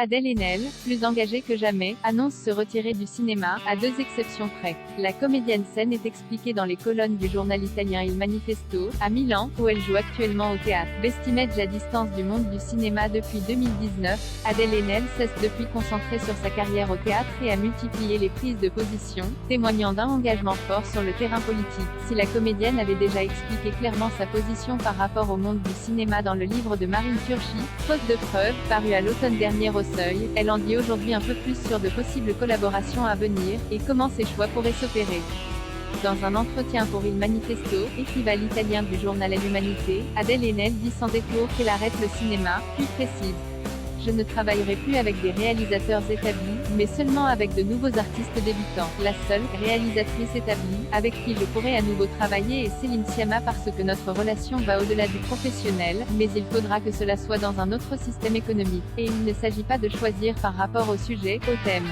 Adèle Haenel, plus engagée que jamais, annonce se retirer du cinéma, à 2 exceptions près. La comédienne scène est expliquée dans les colonnes du journal italien Il Manifesto, à Milan, où elle joue actuellement au théâtre. Vestimège à distance du monde du cinéma depuis 2019, Adèle Haenel cesse depuis concentrer sur sa carrière au théâtre et a multiplié les prises de position, témoignant d'un engagement fort sur le terrain politique. Si la comédienne avait déjà expliqué clairement sa position par rapport au monde du cinéma dans le livre de Marine Turchi, Faute de preuves, paru à l'automne dernier au Seuil, elle en dit aujourd'hui un peu plus sur de possibles collaborations à venir, et comment ses choix pourraient s'opérer. Dans un entretien pour Il Manifesto, écrivain italien du journal L'Humanité, Adèle Haenel dit sans détour qu'elle arrête le cinéma, puis précise: je ne travaillerai plus avec des réalisateurs établis, mais seulement avec de nouveaux artistes débutants. La seule réalisatrice établie, avec qui je pourrai à nouveau travailler est Céline Sciamma parce que notre relation va au-delà du professionnel, mais il faudra que cela soit dans un autre système économique. Et il ne s'agit pas de choisir par rapport au sujet, au thème.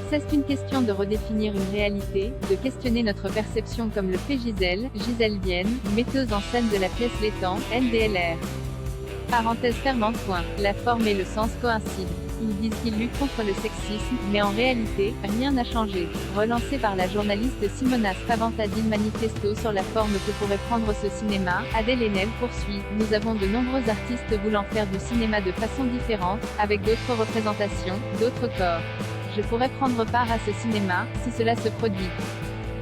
C'est une question de redéfinir une réalité, de questionner notre perception comme le fait Gisèle Vienne, metteuse en scène de la pièce Les Temps, NDLR. Parenthèse fermante. La forme et le sens coïncident. Ils disent qu'ils luttent contre le sexisme, mais en réalité, rien n'a changé. Relancée par la journaliste Simona Spaventa d'Il Manifesto sur la forme que pourrait prendre ce cinéma, Adèle Haenel poursuit: nous avons de nombreux artistes voulant faire du cinéma de façon différente, avec d'autres représentations, d'autres corps. Je pourrais prendre part à ce cinéma, si cela se produit.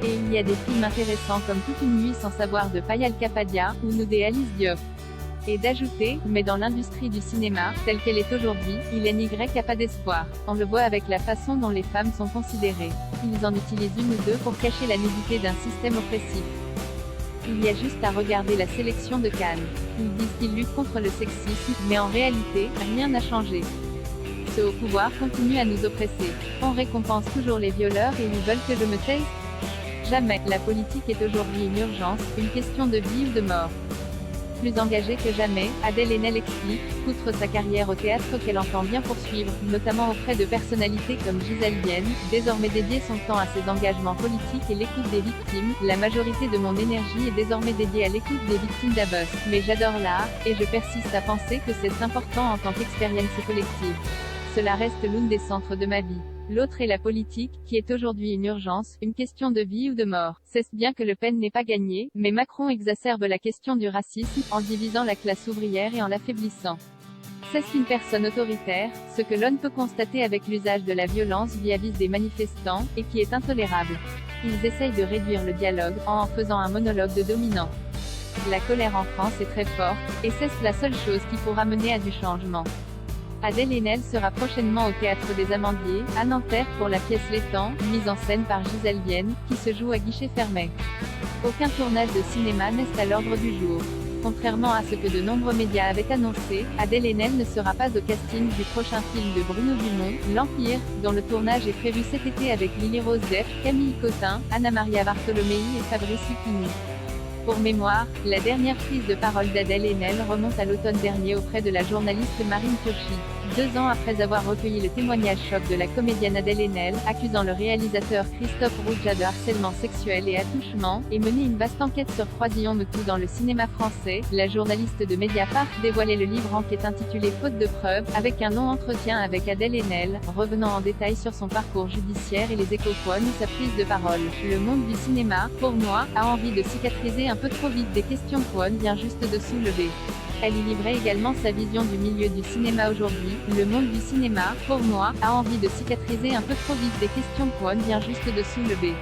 Et il y a des films intéressants comme Toute une nuit sans savoir de Payal Capadia, ou Nous de Alice Diop. Et d'ajouter, mais dans l'industrie du cinéma, telle qu'elle est aujourd'hui, il n'y a pas d'espoir. On le voit avec la façon dont les femmes sont considérées. Ils en utilisent une ou deux pour cacher la nudité d'un système oppressif. Il y a juste à regarder la sélection de Cannes. Ils disent qu'ils luttent contre le sexisme, mais en réalité, rien n'a changé. Ceux au pouvoir continuent à nous oppresser. On récompense toujours les violeurs et ils veulent que je me taise? Jamais. La politique est aujourd'hui une urgence, une question de vie ou de mort. Plus engagée que jamais, Adèle Haenel explique, outre sa carrière au théâtre qu'elle entend bien poursuivre, notamment auprès de personnalités comme Gisèle Vienne, désormais dédier son temps à ses engagements politiques et l'écoute des victimes. La majorité de mon énergie est désormais dédiée à l'écoute des victimes d'Abus. Mais j'adore l'art, et je persiste à penser que c'est important en tant qu'expérience collective. Cela reste l'un des centres de ma vie. L'autre est la politique, qui est aujourd'hui une urgence, une question de vie ou de mort. C'est bien que Le Pen n'est pas gagné, mais Macron exacerbe la question du racisme, en divisant la classe ouvrière et en l'affaiblissant. C'est une personne autoritaire, ce que l'on peut constater avec l'usage de la violence vis-à-vis des manifestants, et qui est intolérable. Ils essayent de réduire le dialogue, en faisant un monologue de dominant. La colère en France est très forte, et c'est la seule chose qui pourra mener à du changement. Adèle Haenel sera prochainement au Théâtre des Amandiers, à Nanterre pour la pièce Les Temps, mise en scène par Gisèle Vienne, qui se joue à guichet fermé. Aucun tournage de cinéma n'est à l'ordre du jour. Contrairement à ce que de nombreux médias avaient annoncé, Adèle Haenel ne sera pas au casting du prochain film de Bruno Dumont, L'Empire, dont le tournage est prévu cet été avec Lily Rose Depp, Camille Cotin, Anna Maria Bartolomei et Fabrice Lucchini. Pour mémoire, la dernière prise de parole d'Adèle Haenel remonte à l'automne dernier auprès de la journaliste Marine Turchi. 2 ans après avoir recueilli le témoignage choc de la comédienne Adèle Haenel, accusant le réalisateur Christophe Rougia de harcèlement sexuel et attouchement, et mené une vaste enquête sur Croisillon Me Tout dans le cinéma français, la journaliste de Mediapart dévoilait le livre enquête intitulé Faute de preuves, avec un long entretien avec Adèle Haenel, revenant en détail sur son parcours judiciaire et les échos-poignes ou sa prise de parole. Le monde du cinéma, pour moi, a envie de cicatriser un peu trop vite des questions poignes bien juste de soulever. Elle y livrait également sa vision du milieu du cinéma aujourd'hui. Le monde du cinéma, pour moi, a envie de cicatriser un peu trop vite des questions poignes bien juste de soulever.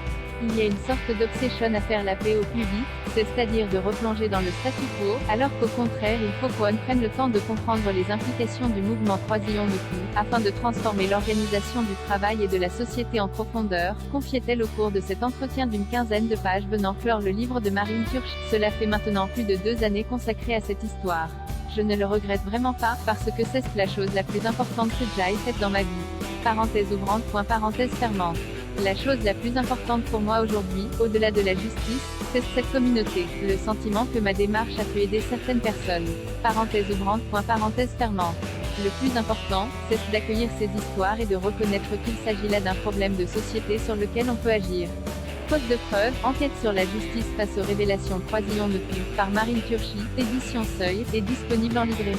Il y a une sorte d'obsession à faire la paix au plus vite, c'est-à-dire de replonger dans le statu quo, alors qu'au contraire il faut qu'on prenne le temps de comprendre les implications du mouvement Croisillon Me Tout, afin de transformer l'organisation du travail et de la société en profondeur, confiait-elle au cours de cet entretien d'une quinzaine de pages venant clore le livre de Marine Turchi. Cela fait maintenant plus de 2 années consacrées à cette histoire. Je ne le regrette vraiment pas, parce que c'est la chose la plus importante que j'ai faite dans ma vie. Parenthèse ouvrante. Parenthèse fermante. La chose la plus importante pour moi aujourd'hui, au-delà de la justice, c'est cette communauté, le sentiment que ma démarche a pu aider certaines personnes. Parenthèse ouvrante. Parenthèse fermante. Le plus important, c'est d'accueillir ces histoires et de reconnaître qu'il s'agit là d'un problème de société sur lequel on peut agir. Faute de preuves, enquête sur la justice face aux révélations Croisillon Me Tout, par Marine Turchi, édition Seuil, est disponible en librairie.